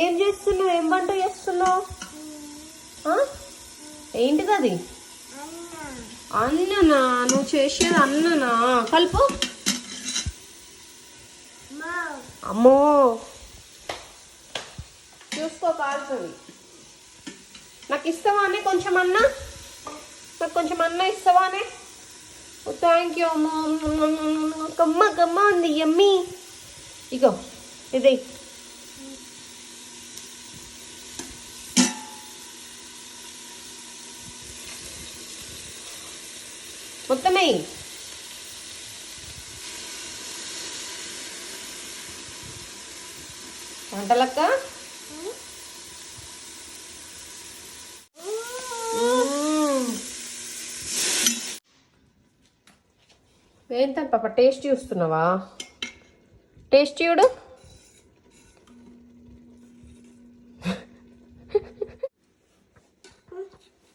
ఏం చేస్తున్నావు? ఏం వంట చేస్తున్నావు? ఏంటిది అది? అన్ననా? నువ్వు చేసేది అన్ననా? కలుపు. అమ్మో చూసుకో కాలుతుంది. నాకు ఇస్తావానే కొంచెం అన్న? నాకు కొంచెం అన్న ఇస్తావానే? థ్యాంక్ యూ అమ్మా. గమ్మ గమ్మ ఉంది యమ్మీ. ఇగో ఇది మొత్తమే వంటలక్క. ఏంటని పాప టేస్ట్ చూస్తున్నావా? టేస్ట్ చూడు.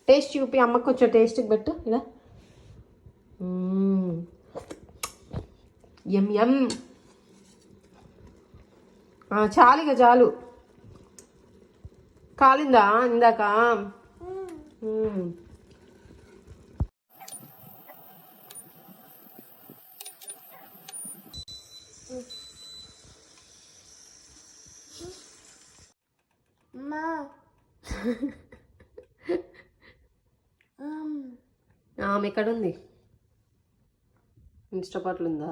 టేస్ట్ చూపి అమ్మకు కొంచెం టేస్ట్కి పెట్టు. ఇలా ఎమ్ ఎమ్. చాలు ఇక చాలు. కాలిందా ఇందాక? ఆమె ఎక్కడుంది? ఇన్స్టాపాట్లు ఉందా?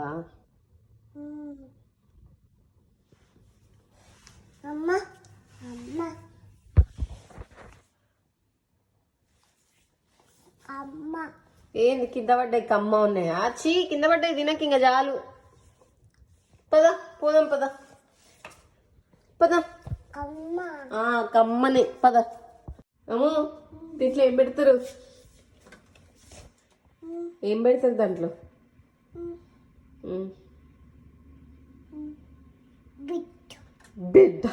అమ్మా అమ్మా అమ్మా. ఏంది కింద పడ్డాయి? కమ్మ ఉన్నాయా? చీ కింద పడ్డాయి తినకి ఇంకా చాలు. పదా పోదాం పద పద. కమ్మని పద. అమ్మో దీంట్లో ఏం పెడతారు? ఏం పెడతారు దాంట్లో? బిడ్డ.